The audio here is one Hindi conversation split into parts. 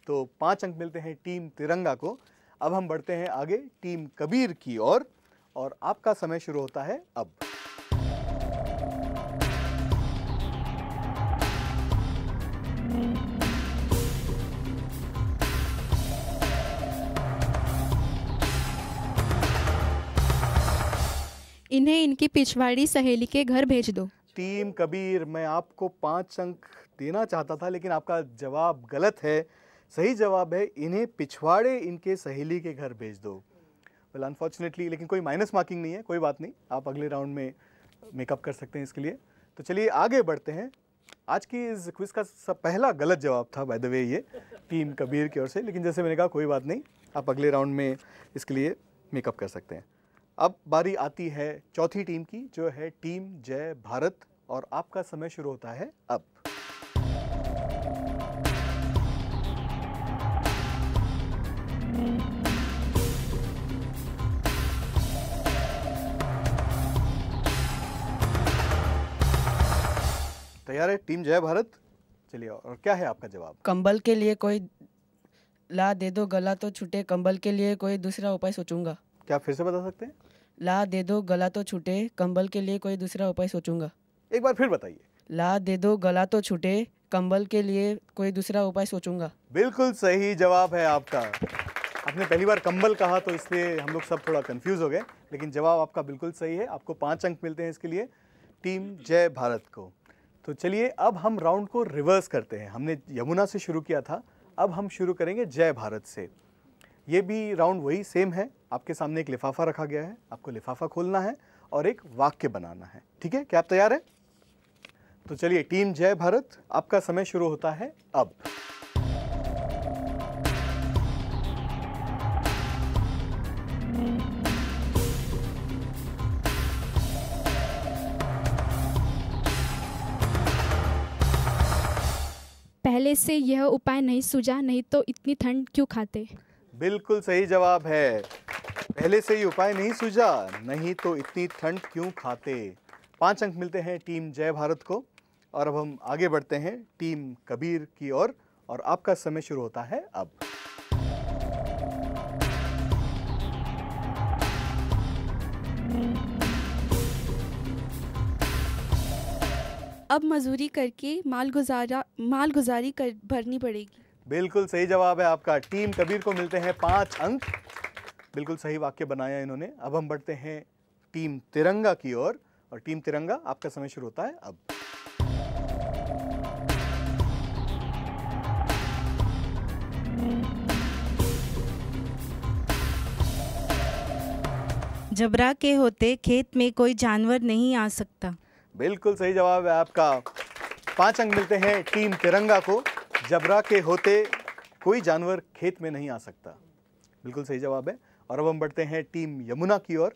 तो 5 अंक मिलते हैं टीम तिरंगा को। अब हम बढ़ते हैं आगे टीम कबीर की ओर और आपका समय शुरू होता है अब। इन्हें इनकी पिछवाड़ी सहेली के घर भेज दो। टीम कबीर, मैं आपको 5 अंक देना चाहता था लेकिन आपका जवाब गलत है। सही जवाब है इन्हें पिछवाड़े इनके सहेली के घर भेज दो। वेल अनफॉर्चुनेटली, लेकिन कोई माइनस मार्किंग नहीं है, कोई बात नहीं, आप अगले राउंड में मेकअप कर सकते हैं इसके लिए। तो चलिए आगे बढ़ते हैं। आज की इस क्विज का पहला गलत जवाब था बाय द वे ये टीम कबीर की ओर से, लेकिन जैसे मैंने कहा कोई बात नहीं, आप अगले राउंड में इसके लिए मेकअप कर सकते हैं। अब बारी आती है चौथी टीम की जो है टीम जय भारत और आपका समय शुरू होता है अब। तैयार है टीम जय भारत? चलिए, और क्या है आपका जवाब? कंबल के लिए कोई ला दे दो गला तो छूटे, कंबल के लिए कोई दूसरा उपाय सोचूंगा। क्या फिर से बता सकते हैं? ला दे दो गला तो छूटे, कंबल के लिए कोई दूसरा उपाय सोचूंगा। एक बार फिर बताइए। ला दे दो गला तो छूटे, कंबल के लिए कोई दूसरा उपाय सोचूंगा। बिल्कुल सही जवाब है आपका। आपने पहली बार कंबल कहा तो इसलिए हम लोग सब थोड़ा कंफ्यूज हो गए, लेकिन जवाब आपका बिल्कुल सही है। आपको 5 अंक मिलते हैं इसके लिए टीम जय भारत को। तो चलिए अब हम राउंड को रिवर्स करते हैं। हमने यमुना से शुरू किया था, अब हम शुरू करेंगे जय भारत से। ये भी राउंड वही सेम है। आपके सामने एक लिफाफा रखा गया है, आपको लिफाफा खोलना है और एक वाक्य बनाना है। ठीक है, क्या आप तैयार हैं? तो चलिए टीम जय भारत, आपका समय शुरू होता है अब। पहले से यह उपाय नहीं सूझा, नहीं तो इतनी ठंड क्यों खाते। बिल्कुल सही जवाब है। पहले से ही उपाय नहीं सूझा, नहीं तो इतनी ठंड क्यों खाते। 5 अंक मिलते हैं टीम जय भारत को। और अब हम आगे बढ़ते हैं टीम कबीर की ओर और आपका समय शुरू होता है अब। अब मजदूरी करके मालगुजारी कर भरनी पड़ेगी। बिल्कुल सही जवाब है आपका। टीम कबीर को मिलते हैं 5 अंक। बिल्कुल सही वाक्य बनाया इन्होंने। अब हम बढ़ते हैं टीम तिरंगा की ओर और टीम तिरंगा, आपका समय शुरू होता है अब। जबरा के होते खेत में कोई जानवर नहीं आ सकता। बिल्कुल सही जवाब है आपका। 5 अंक मिलते हैं टीम तिरंगा को। जबरा के होते कोई जानवर खेत में नहीं आ सकता, बिल्कुल सही जवाब है। और अब हम बढ़ते हैं टीम यमुना की ओर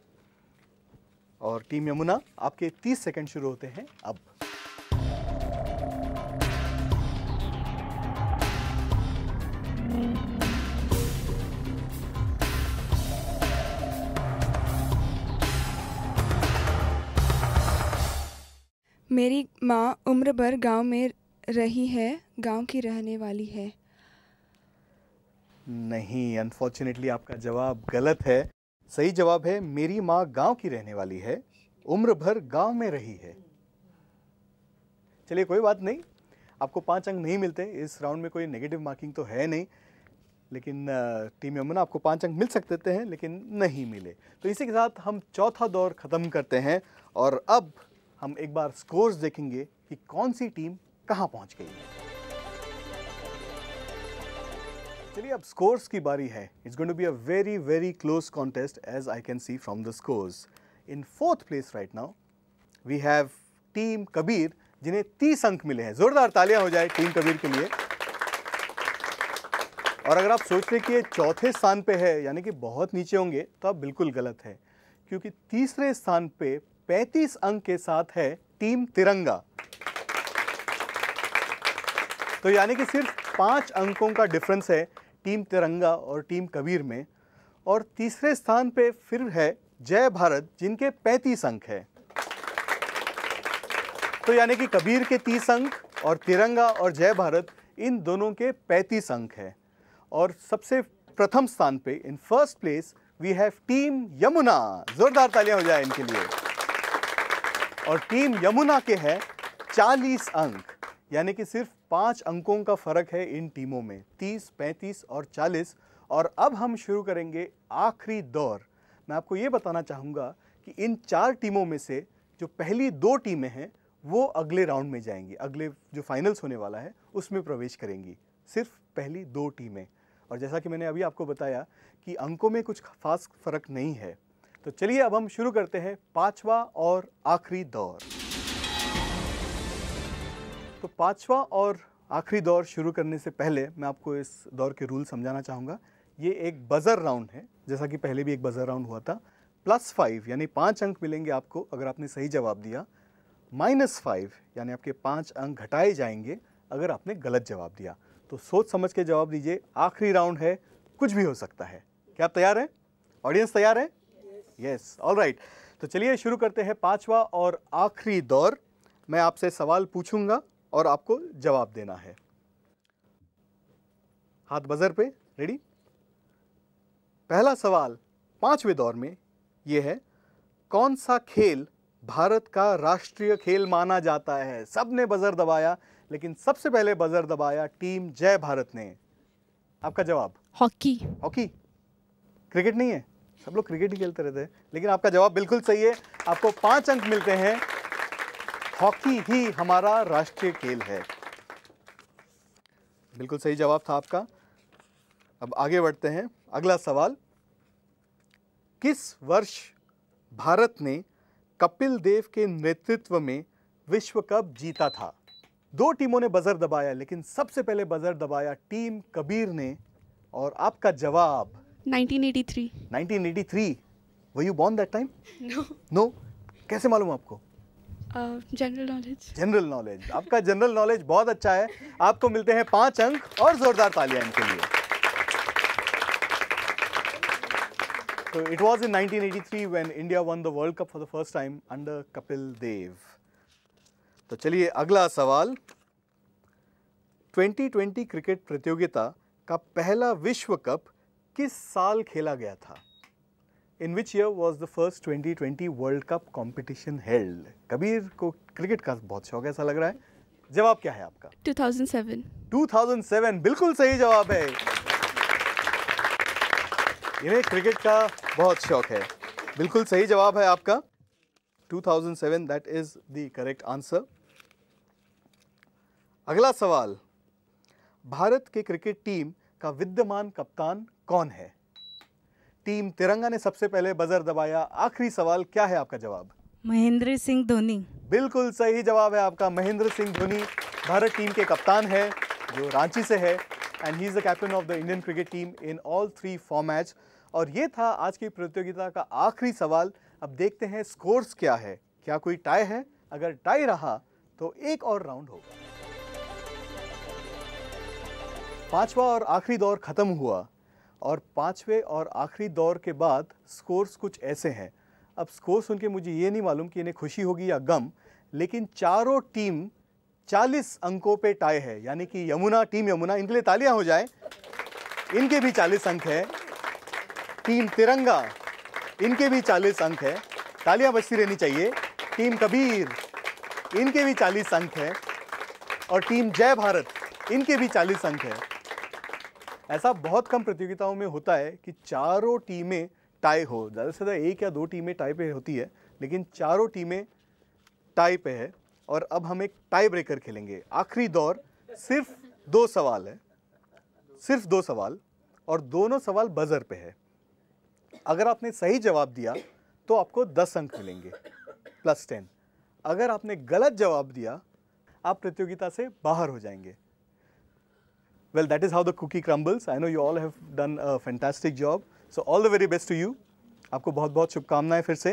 और टीम यमुना, आपके 30 सेकंड शुरू होते हैं अब। मेरी माँ उम्र भर गांव में रही है, गांव की रहने वाली है। नहीं, अनफॉर्चुनेटली आपका जवाब गलत है। सही जवाब है मेरी माँ गांव की रहने वाली है, उम्र भर गांव में रही है। चलिए कोई बात नहीं, आपको 5 अंक नहीं मिलते। इस राउंड में कोई नेगेटिव मार्किंग तो है नहीं, लेकिन टीम यमुना आपको 5 अंक मिल सकते हैं लेकिन नहीं मिले। तो इसी के साथ हम चौथा दौर ख़त्म करते हैं और अब हम एक बार स्कोर्स देखेंगे कि कौन सी टीम कहां पहुंच गई है। चलिए अब स्कोर्स की बारी है। It's going to be a very very close contest as I can see from the scores. In 4th place right now we have team Kabir, जिन्हें 30 अंक मिले हैं। जोरदार तालियां हो जाए टीम कबीर के लिए। और अगर आप सोच रहे कि ये चौथे स्थान पे है यानी कि बहुत नीचे होंगे, तो आप बिल्कुल गलत है, क्योंकि तीसरे स्थान पे 35 अंक के साथ है टीम तिरंगा। तो यानी कि सिर्फ 5 अंकों का डिफरेंस है टीम तिरंगा और टीम कबीर में। और तीसरे स्थान पे फिर है जय भारत, जिनके 35 अंक है। तो यानी कि कबीर के 30 अंक और तिरंगा और जय भारत इन दोनों के 35 अंक है। और सबसे प्रथम स्थान पे in first place we have team Yamuna. जोरदार तालियां हो जाए इनके लिए। और टीम यमुना के हैं 40 अंक, यानी कि सिर्फ 5 अंकों का फर्क है इन टीमों में, 30, 35 और 40। और अब हम शुरू करेंगे आखिरी दौर। मैं आपको ये बताना चाहूँगा कि इन 4 टीमों में से जो पहली 2 टीमें हैं वो अगले राउंड में जाएंगी, अगले जो फाइनल्स होने वाला है उसमें प्रवेश करेंगी, सिर्फ पहली 2 टीमें। और जैसा कि मैंने अभी आपको बताया कि अंकों में कुछ खास फर्क नहीं है। तो चलिए अब हम शुरू करते हैं 5वां और आखिरी दौर। तो 5वां और आखिरी दौर शुरू करने से पहले मैं आपको इस दौर के रूल समझाना चाहूँगा। ये एक बजर राउंड है, जैसा कि पहले भी एक बजर राउंड हुआ था। +5 यानी 5 अंक मिलेंगे आपको अगर आपने सही जवाब दिया, -5 यानी आपके 5 अंक घटाए जाएंगे अगर आपने गलत जवाब दिया। तो सोच समझ के जवाब दीजिए, आखिरी राउंड है, कुछ भी हो सकता है। क्या आप तैयार हैं? ऑडियंस तैयार है? Yes, alright. तो चलिए शुरू करते हैं 5वां और आखिरी दौर। मैं आपसे सवाल पूछूंगा और आपको जवाब देना है। हाथ बजर पे, रेडी? पहला सवाल 5वें दौर में ये है, कौन सा खेल भारत का राष्ट्रीय खेल माना जाता है? सबने बजर दबाया, लेकिन सबसे पहले बजर दबाया टीम जय भारत ने। आपका जवाब? हॉकी। हॉकी? क्रिकेट नहीं है? सब लोग क्रिकेट ही खेलते रहते हैं, लेकिन आपका जवाब बिल्कुल सही है। आपको 5 अंक मिलते हैं। हॉकी ही हमारा राष्ट्रीय खेल है। बिल्कुल सही जवाब था आपका। अब आगे बढ़ते हैं। अगला सवाल, किस वर्ष भारत ने कपिल देव के नेतृत्व में विश्व कप जीता था? 2 टीमों ने बजर दबाया, लेकिन सबसे पहले बजर दबाया टीम कबीर ने। और आपका जवाब? 1983। 1983। Were you born that time? No. कैसे मालूम आपको? General knowledge. General knowledge. आपका जनरल नॉलेज बहुत अच्छा है। आपको मिलते हैं 5 अंक और जोरदार तालियां इनके लिए। तो it was in 1983 when India won the world cup for the first time under Kapil Dev. तो चलिए अगला सवाल, 2020 क्रिकेट प्रतियोगिता का पहला विश्व कप किस साल खेला गया था? In which year was the first 2020 world cup competition held? Kabir को क्रिकेट का बहुत शौक है ऐसा लग रहा है। जवाब क्या है आपका? 2007। 2007 बिल्कुल सही जवाब है। इन्हें क्रिकेट का बहुत शौक है। बिल्कुल सही जवाब है आपका, 2007, that is the correct answer. अगला सवाल, भारत के क्रिकेट टीम का विद्यमान कप्तान कौन है? टीम तिरंगा ने सबसे पहले बजर दबाया। आखिरी सवाल, क्या है आपका जवाब? महेंद्र सिंह धोनी। बिल्कुल सही जवाब है आपका। महेंद्र सिंह धोनी भारत टीम के कप्तान है, जो रांची से है, and he is the captain of the Indian cricket team in all 3 formats. और ये था आज की प्रतियोगिता का आखिरी सवाल। अब देखते हैं स्कोर्स क्या है। क्या कोई टाई है? अगर टाई रहा तो एक और राउंड होगा। 5वां और आखिरी दौर खत्म हुआ और 5वें और आखिरी दौर के बाद स्कोर्स कुछ ऐसे हैं। अब स्कोर सुन के मुझे ये नहीं मालूम कि इन्हें खुशी होगी या गम, लेकिन चारों टीम 40 अंकों पे टाई है, यानी कि यमुना, टीम यमुना, इनके लिए तालियां हो जाए, इनके भी 40 अंक है। टीम तिरंगा, इनके भी 40 अंक है, तालियां बजती रहनी चाहिए। टीम कबीर, इनके भी 40 अंक है। और टीम जय भारत, इनके भी 40 अंक है। ऐसा बहुत कम प्रतियोगिताओं में होता है कि चारों टीमें टाई हो। ज़्यादा से ज़्यादा 1 या 2 टीमें टाई पे होती है, लेकिन चारों टीमें टाई पे है। और अब हम एक टाई ब्रेकर खेलेंगे। आखिरी दौर, सिर्फ 2 सवाल है, सिर्फ 2 सवाल, और दोनों सवाल बजर पे है। अगर आपने सही जवाब दिया तो आपको 10 अंक मिलेंगे +10। अगर आपने गलत जवाब दिया आप प्रतियोगिता से बाहर हो जाएंगे। Well, that is how the cookie crumbles. I know you all have done a fantastic job. So all the very best to you. आपको बहुत-बहुत शुभकामनाएं फिर से,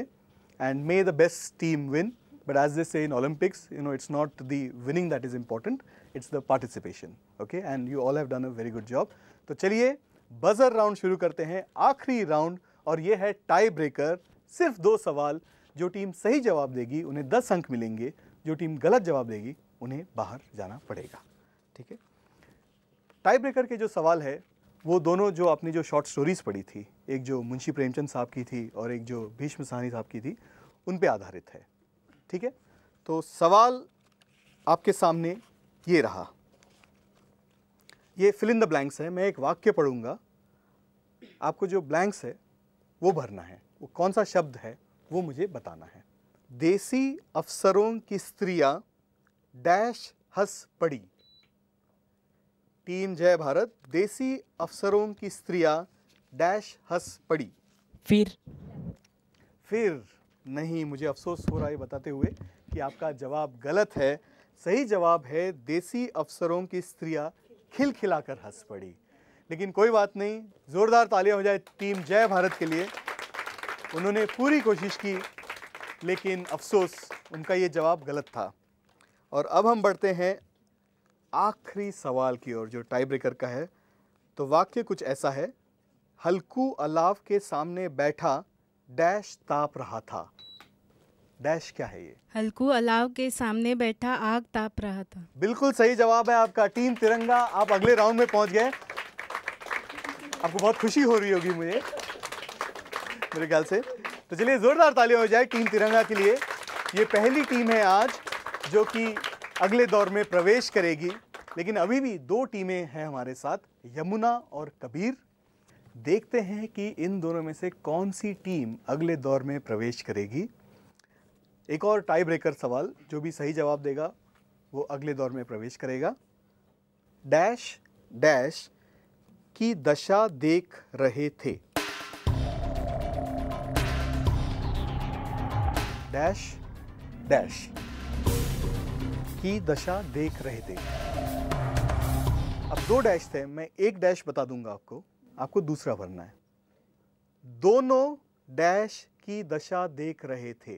and may the best team win. But as they say in Olympics, you know, it's not the winning that is important, it's the participation. Okay, and you all have done a very good job. तो चलिए बजर राउंड शुरू करते हैं, आखिरी राउंड, और ये है टाई ब्रेकर। सिर्फ 2 सवाल। जो टीम सही जवाब देगी उन्हें 10 अंक मिलेंगे, जो टीम गलत जवाब देगी उन्हें बाहर जाना पड़ेगा। ठीक है। टाई ब्रेकर के जो सवाल है वो दोनों जो आपने जो शॉर्ट स्टोरीज पढ़ी थी, एक जो मुंशी प्रेमचंद साहब की थी और एक जो भीष्म साहनी साहब की थी, उन पे आधारित है। ठीक है, तो सवाल आपके सामने ये रहा, ये फिल इन द ब्लैंक्स है। मैं एक वाक्य पढ़ूंगा, आपको जो ब्लैंक्स है वो भरना है, वो कौन सा शब्द है वो मुझे बताना है। देसी अफसरों की स्त्रियां डैश हंस पड़ी। टीम जय भारत, देसी अफसरों की स्त्रियां डैश हंस पड़ी। फिर फिर नहीं, मुझे अफसोस हो रहा है बताते हुए कि आपका जवाब गलत है। सही जवाब है देसी अफसरों की स्त्रियां खिलखिलाकर हंस पड़ी। लेकिन कोई बात नहीं, जोरदार तालियां हो जाए टीम जय भारत के लिए। उन्होंने पूरी कोशिश की, लेकिन अफसोस उनका ये जवाब गलत था। और अब हम बढ़ते हैं आखिरी सवाल की ओर, जो टाई ब्रेकर का है। तो वाक्य कुछ ऐसा है, हल्कू अलाव के सामने बैठा डैश ताप रहा था। डैश क्या है ये? हल्कू अलाव के सामने बैठा आग ताप रहा था। बिल्कुल सही जवाब है आपका। टीम तिरंगा, आप अगले राउंड में पहुंच गए। आपको बहुत खुशी हो रही होगी मुझे, मेरे ख्याल से। तो चलिए जोरदार तालियां हो जाए टीम तिरंगा के लिए। ये पहली टीम है आज जो कि अगले दौर में प्रवेश करेगी। लेकिन अभी भी दो टीमें हैं हमारे साथ, यमुना और कबीर। देखते हैं कि इन दोनों में से कौन सी टीम अगले दौर में प्रवेश करेगी। एक और टाई ब्रेकर सवाल, जो भी सही जवाब देगा वो अगले दौर में प्रवेश करेगा। डैश डैश की दशा देख रहे थे। डैश डैश की दशा देख रहे थे। अब दो डैश थे, मैं एक डैश बता दूंगा आपको, आपको दूसरा भरना है। दोनों डैश की दशा देख रहे थे।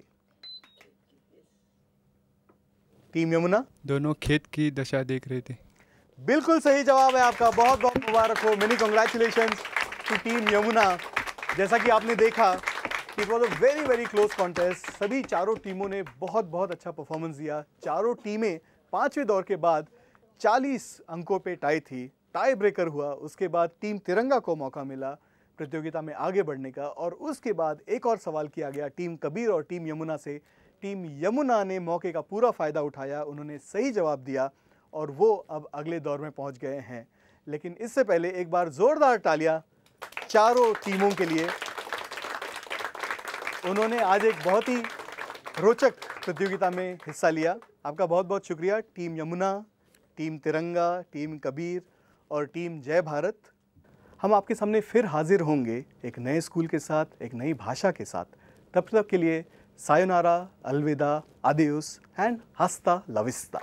टीम यमुना, दोनों खेत की दशा देख रहे थे। बिल्कुल सही जवाब है आपका। बहुत बहुत मुबारक हो, many congratulations to team Yamuna. जैसा कि आपने देखा, it was a very very close contest. सभी चारों टीमों ने बहुत बहुत अच्छा परफॉर्मेंस दिया। चारों टीमें पांचवें दौर के बाद 40 अंकों पे टाई थी। टाई ब्रेकर हुआ, उसके बाद टीम तिरंगा को मौका मिला प्रतियोगिता में आगे बढ़ने का। और उसके बाद एक और सवाल किया गया टीम कबीर और टीम यमुना से। टीम यमुना ने मौके का पूरा फ़ायदा उठाया, उन्होंने सही जवाब दिया और वो अब अगले दौर में पहुंच गए हैं। लेकिन इससे पहले एक बार ज़ोरदार तालियां चारों टीमों के लिए। उन्होंने आज एक बहुत ही रोचक प्रतियोगिता में हिस्सा लिया। आपका बहुत बहुत शुक्रिया टीम यमुना, टीम तिरंगा, टीम कबीर और टीम जय भारत। हम आपके सामने फिर हाजिर होंगे एक नए स्कूल के साथ, एक नई भाषा के साथ। तब तक के लिए सायोनारा, अलविदा, आदियोस एंड हस्ता लविस्ता।